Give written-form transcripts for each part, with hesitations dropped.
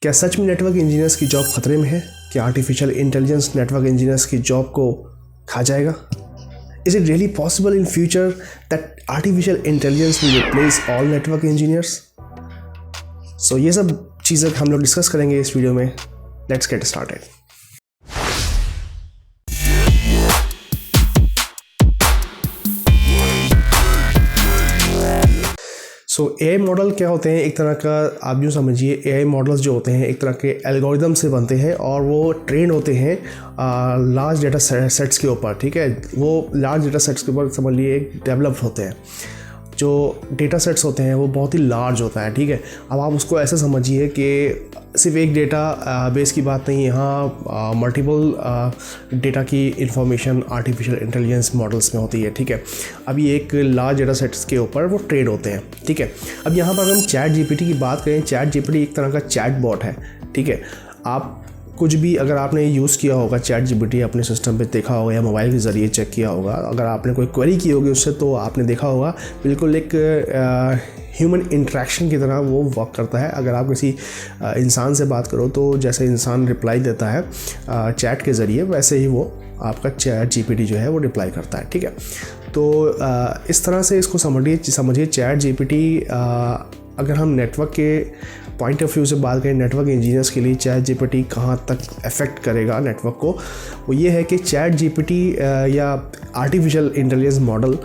क्या सच में network engineers की जॉब खतरे में है? क्या आर्टिफिशियल इंटेलिजेंस नेटवर्क इंजीनियर्स की जॉब को खा जाएगा? Is it really possible in future that artificial intelligence will replace all network engineers? So ये सब चीज़ें हम लोग डिस्कस करेंगे इस वीडियो में. Let's get started. So AI model क्या होते हैं? एक तरह का आप यूँ समझिए, AI मॉडल्स जो होते हैं एक तरह के एल्गोरिदम से बनते हैं और वो ट्रेन होते हैं लार्ज डेटा सेट्स के ऊपर. ठीक है, वो लार्ज डेटा सेट्स के ऊपर समझ लिए डेवलप होते हैं. जो डेटा सेट्स होते हैं वो बहुत ही लार्ज होता है. ठीक है, अब आप उसको ऐसे समझिए कि सिर्फ एक डेटा बेस की बात नहीं, यहाँ मल्टीपल डेटा की इंफॉर्मेशन आर्टिफिशियल इंटेलिजेंस मॉडल्स में होती है. ठीक है, अभी एक लार्ज डेटा सेट्स के ऊपर वो ट्रेन होते हैं. ठीक है, अब यहाँ पर हम चैट जीपीटी की बात करें. चैट जीपीटी एक तरह का चैट बॉट है. ठीक है, आप कुछ भी अगर आपने यूज़ किया होगा चैट जीपीटी अपने सिस्टम पे देखा होगा या मोबाइल के ज़रिए चेक किया होगा, अगर आपने कोई क्वेरी की होगी उससे तो आपने देखा होगा बिल्कुल एक ह्यूमन इंटरेक्शन की तरह वो वर्क करता है. अगर आप किसी इंसान से बात करो तो जैसे इंसान रिप्लाई देता है चैट के ज़रिए, वैसे ही वो आपका चैट जीपीटी जो है वो रिप्लाई करता है. ठीक है, तो इस तरह से इसको समझिए चैट जीपीटी. अगर हम नेटवर्क के पॉइंट ऑफ व्यू से बात करें, नेटवर्क इंजीनियर्स के लिए चैट जीपीटी कहाँ तक अफेक्ट करेगा नेटवर्क को, वो ये है कि चैट जीपीटी या आर्टिफिशियल इंटेलिजेंस मॉडल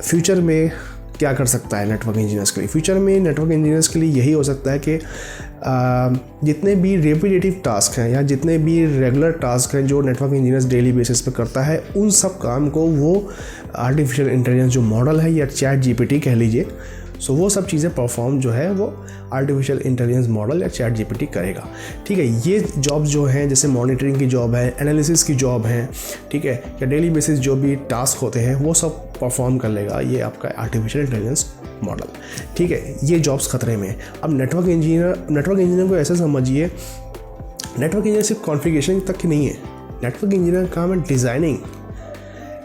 फ्यूचर में क्या कर सकता है नेटवर्क इंजीनियर्स के लिए. फ्यूचर में नेटवर्क इंजीनियर्स के लिए यही हो सकता है कि जितने भी रेपिटेटिव टास्क हैं या जितने भी रेगुलर टास्क हैं जो नेटवर्क इंजीनियर्स डेली बेसिस पे करता है, उन सब काम को वो आर्टिफिशियल इंटेलिजेंस जो मॉडल है या चैट जीपीटी कह लीजिए, सो वो सब चीज़ें परफॉर्म जो है वो आर्टिफिशियल इंटेलिजेंस मॉडल या चैट जीपीटी करेगा. ठीक है, ये जॉब जो हैं जैसे मॉनिटरिंग की जॉब है, एनालिसिस की जॉब है, ठीक है, या डेली बेसिस जो भी टास्क होते हैं वो सब परफॉर्म कर लेगा ये आपका आर्टिफिशियल इंटेलिजेंस मॉडल. ठीक है, ये जॉब्स खतरे में है. अब नेटवर्क इंजीनियर को ऐसा समझिए, नेटवर्क इंजीनियर सिर्फ कॉन्फ़िगरेशन तक की नहीं है. नेटवर्क इंजीनियर का काम है डिज़ाइनिंग,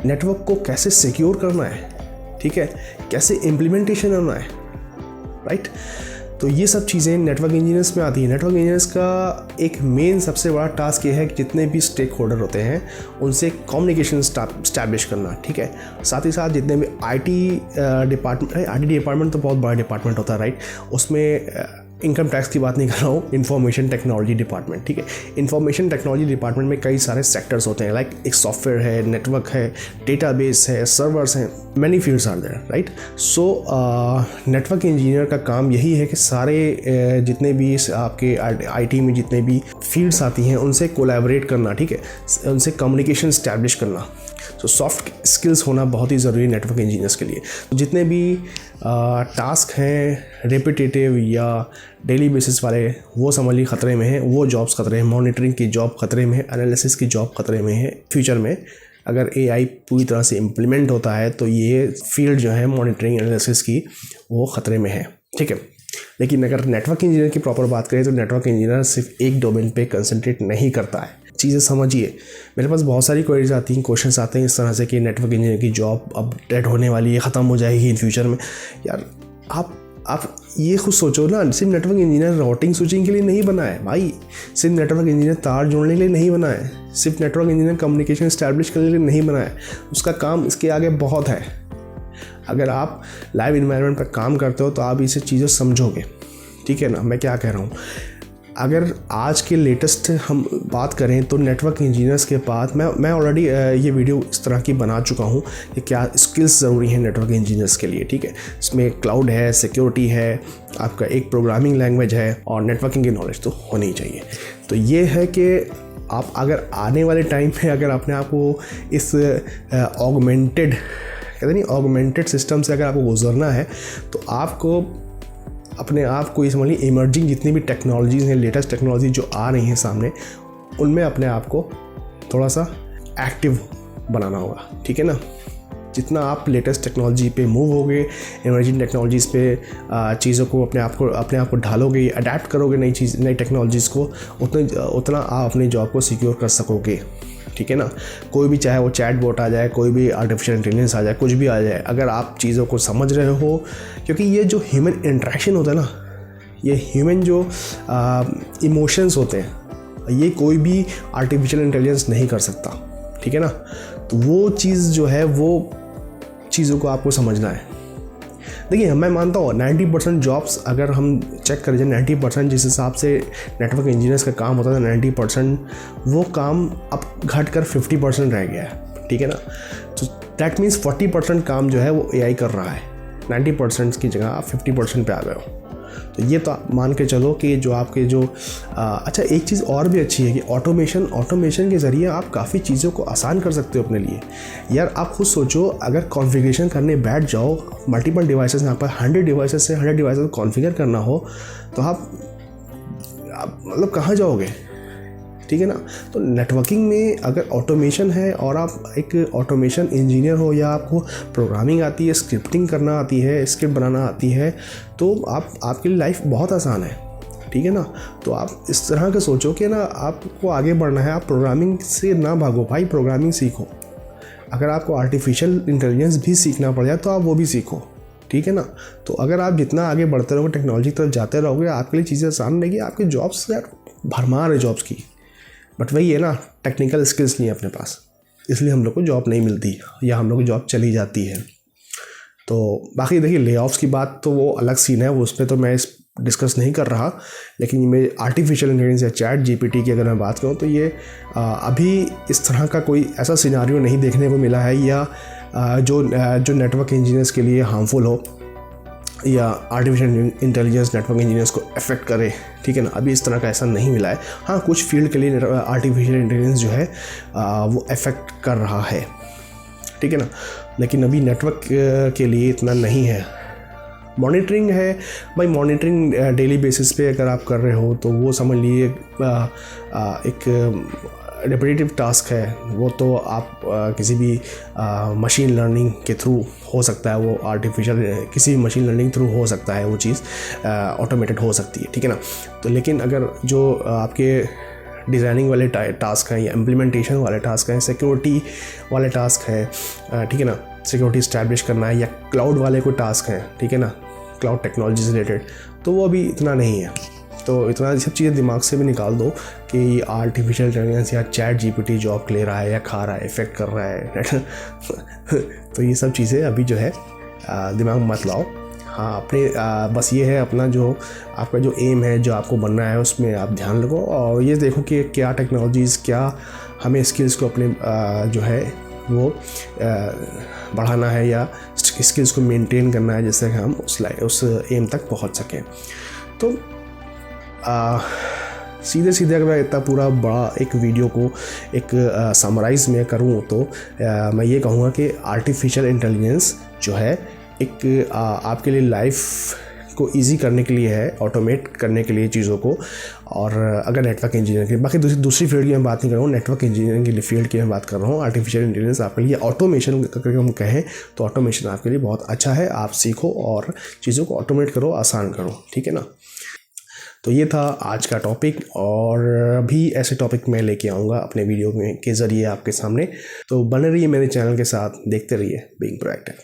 नेटवर्क को कैसे सिक्योर करना है, ठीक है, कैसे इम्प्लीमेंटेशन करना है, राइट. तो ये सब चीज़ें नेटवर्क इंजीनियर्स में आती है. नेटवर्क इंजीनियर्स का एक मेन सबसे बड़ा टास्क ये है कि जितने भी स्टेक होल्डर होते हैं उनसे कम्युनिकेशन स्टैब्लिश करना. ठीक है, साथ ही साथ जितने भी आईटी डिपार्टमेंट तो बहुत बड़ा डिपार्टमेंट होता है, राइट. उसमें इनकम टैक्स की बात नहीं कर रहा हूँ, इंफॉर्मेशन टेक्नोलॉजी डिपार्टमेंट. ठीक है, इंफॉर्मेशन टेक्नोलॉजी डिपार्टमेंट में कई सारे सेक्टर्स होते हैं, लाइक एक सॉफ्टवेयर है, नेटवर्क है, डेटाबेस है, सर्वर्स हैं, many fields are there, right. So network engineer का काम यही है कि सारे जितने भी आपके आईटी में जितने भी फील्ड्स आती हैं उनसे कोलैबोरेट करना. ठीक है, उनसे कम्युनिकेशन स्टैब्लिश करना. तो सॉफ्ट स्किल्स होना बहुत ही ज़रूरी है नेटवर्क इंजीनियर्स के लिए. तो जितने भी टास्क हैं रेपिटेटिव या डेली बेसिस वाले, वो समझ ली खतरे में है. वो जॉब्स खतरे हैं. मॉनिटरिंग की जॉब खतरे में है, एनालिसिस की जॉब खतरे में है. फ्यूचर में अगर AI पूरी तरह से इम्प्लीमेंट होता है तो ये फील्ड जो है मॉनिटरिंग एनालिसिस की वो ख़तरे में है. ठीक है, लेकिन अगर नेटवर्क इंजीनियर की प्रॉपर बात करें तो नेटवर्क इंजीनियर सिर्फ एक डोमेन पे कंसंट्रेट नहीं करता है. चीज़ें समझिए, मेरे पास बहुत सारी क्वेरीज आती हैं, क्वेश्चंस आते हैं इस तरह से कि नेटवर्क इंजीनियर की जॉब अब डेड होने वाली है, ख़त्म हो जाएगी इन फ्यूचर में. यार आप ये खुद सोचो ना, सिर्फ नेटवर्क इंजीनियर राउटिंग स्विचिंग के लिए नहीं बना है भाई. सिर्फ नेटवर्क इंजीनियर तार जोड़ने के लिए नहीं बना है. सिर्फ नेटवर्क इंजीनियर कम्युनिकेशन इस्टेब्लिश करने के लिए नहीं बना है. उसका काम इसके आगे बहुत है. अगर आप लाइव इन्वायरमेंट पर काम करते हो तो आप इसे चीज़ें समझोगे. ठीक है ना, मैं क्या कह रहा हूँ. अगर आज के लेटेस्ट हम बात करें तो नेटवर्क इंजीनियर्स के बाद मैं ऑलरेडी ये वीडियो इस तरह की बना चुका हूँ कि क्या स्किल्स ज़रूरी हैं नेटवर्क इंजीनियर्स के लिए. ठीक है, इसमें क्लाउड है, सिक्योरिटी है, आपका एक प्रोग्रामिंग लैंग्वेज है और नेटवर्किंग की नॉलेज तो होनी ही चाहिए. तो ये है कि आप अगर आने वाले टाइम में अगर अपने आप को इस ऑगमेंटेड सिस्टम से अगर आपको गुजरना है तो आपको अपने आप को ये समझ लीजिए इमर्जिंग जितनी भी टेक्नोलॉजीज़ हैं, लेटेस्ट टेक्नोलॉजी जो आ रही हैं सामने, उनमें अपने आप को थोड़ा सा एक्टिव बनाना होगा. ठीक है ना, जितना आप लेटेस्ट टेक्नोलॉजी पे मूव होगे, इमर्जिंग टेक्नोलॉजीज़ पे चीज़ों को अपने आप को ढालोगे, अडेप्ट करोगे नई टेक्नोलॉजीज़ को, उतना आप अपनी जॉब को सिक्योर कर सकोगे. ठीक है ना, कोई भी चाहे वो चैट बॉट आ जाए, कोई भी आर्टिफिशियल इंटेलिजेंस आ जाए, कुछ भी आ जाए, अगर आप चीज़ों को समझ रहे हो, क्योंकि ये जो ह्यूमन इंटरेक्शन होता है ना, ये ह्यूमन जो इमोशंस होते हैं, ये कोई भी आर्टिफिशियल इंटेलिजेंस नहीं कर सकता, ठीक है ना। तो वो चीज़ जो है, वो चीज़ों को आपको समझना है। देखिए, मैं मानता हूँ 90% जॉब्स अगर हम चेक करें, 90% जिस हिसाब से नेटवर्क इंजीनियर्स का काम होता था, 90% वो काम अब घट कर 50% रह गया है, ठीक है ना। तो दैट मीन्स 40% काम जो है वो AI कर रहा है। 90% की जगह आप 50% पे आ गए हो। तो ये तो आप मान के चलो कि जो आपके जो अच्छा, एक चीज़ और भी अच्छी है कि ऑटोमेशन के ज़रिए आप काफ़ी चीज़ों को आसान कर सकते हो अपने लिए। यार आप खुद सोचो, अगर कॉन्फ़िगरेशन करने बैठ जाओ, मल्टीपल डिवाइसेस में आपका 100 डिवाइसेस से 100 डिवाइसेस कॉन्फ़िगर करना हो, तो आप मतलब कहाँ जाओगे, ठीक है ना। तो नेटवर्किंग में अगर ऑटोमेशन है और आप एक ऑटोमेशन इंजीनियर हो, या आपको प्रोग्रामिंग आती है, स्क्रिप्टिंग करना आती है, स्क्रिप्ट बनाना आती है, तो आपके लिए लाइफ बहुत आसान है, ठीक है ना। तो आप इस तरह के सोचो कि ना आपको आगे बढ़ना है, आप प्रोग्रामिंग से ना भागो भाई, प्रोग्रामिंग सीखो। अगर आपको आर्टिफिशियल इंटेलिजेंस भी सीखना पड़ जाए तो आप वो भी सीखो, ठीक है ना। तो अगर आप जितना आगे बढ़ते रहोगे, टेक्नोलॉजी की तरफ जाते रहोगे, आपके लिए चीज़ें आसान रहेगी। आपके जॉब्स, यार भरमार है जॉब्स की, बट वही है ना, टेक्निकल स्किल्स नहीं है अपने पास, इसलिए हम लोग को जॉब नहीं मिलती, या हम लोग को जॉब चली जाती है। तो बाकी देखिए, ले ऑफ्स की बात तो वो अलग सीन है, वो उस पर तो मैं डिस्कस नहीं कर रहा। लेकिन मैं आर्टिफिशियल इंटेलिजेंस या चैट GPT की अगर मैं बात करूँ, तो ये अभी इस तरह का कोई ऐसा सिनारियो नहीं देखने को मिला है, या जो नेटवर्क इंजीनियर्स के लिए हार्मफुल हो, या आर्टिफिशियल इंटेलिजेंस नेटवर्क इंजीनियर्स को अफेक्ट करे, ठीक है ना। अभी इस तरह का ऐसा नहीं मिला है। हाँ, कुछ फील्ड के लिए आर्टिफिशियल इंटेलिजेंस जो है वो अफेक्ट कर रहा है, ठीक है ना। लेकिन अभी नेटवर्क के लिए इतना नहीं है। मॉनिटरिंग है भाई, मॉनिटरिंग डेली बेसिस पे अगर आप कर रहे हो, तो वो समझ लीजिए एक रिपीटेटिव टास्क है। वो तो आप किसी भी मशीन लर्निंग के थ्रू हो सकता है, वो आर्टिफिशियल किसी भी मशीन लर्निंग थ्रू हो सकता है, वो चीज़ ऑटोमेटेड हो सकती है, ठीक है ना। तो लेकिन अगर जो आपके डिज़ाइनिंग वाले टास्क हैं, या इम्प्लीमेंटेशन वाले टास्क हैं, सिक्योरिटी वाले टास्क हैं, ठीक है ना, सिक्योरिटी इस्टेब्लिश करना है, या क्लाउड वाले कोई टास्क हैं, ठीक है ना, क्लाउड टेक्नोलॉजी से रिलेटेड, तो वो अभी इतना नहीं है। तो इतना सब चीज़ें दिमाग से भी निकाल दो कि आर्टिफिशियल इंटेलिजेंस या चैट GPT जॉब ले रहा है, या खा रहा है, इफेक्ट कर रहा है तो ये सब चीज़ें अभी जो है दिमाग मत लाओ। हाँ, अपने बस ये है, अपना जो आपका जो एम है, जो आपको बनना है, उसमें आप ध्यान रखो, और ये देखो कि क्या टेक्नोलॉजीज़, क्या हमें स्किल्स को अपने जो है वो बढ़ाना है, या स्किल्स को मेंटेन करना है, जिससे हम उस एम तक पहुंच सकें। तो सीधे अगर मैं इतना पूरा बड़ा एक वीडियो को एक समराइज़ में करूँ, तो मैं ये कहूँगा कि आर्टिफिशियल इंटेलिजेंस जो है एक आपके लिए लाइफ को इजी करने के लिए है, ऑटोमेट करने के लिए चीज़ों को। और अगर नेटवर्क इंजीनियरिंग की, बाकी दूसरी फील्ड की मैं बात नहीं कर रहा हूँ, नेटवर्क इंजीनियरिंग की फील्ड की मैं बात कर रहा हूँ। आर्टिफिशियल इंटेलिजेंस आपके लिए, ऑटोमेशन अगर हम कहें तो ऑटोमेशन आपके लिए बहुत अच्छा है। आप सीखो और चीज़ों को ऑटोमेट करो, आसान करो, ठीक है ना। तो ये था आज का टॉपिक, और भी ऐसे टॉपिक मैं लेके आऊँगा अपने वीडियो में के ज़रिए आपके सामने। तो बने रहिए मेरे चैनल के साथ, देखते रहिए बीइंग प्रोएक्टिव।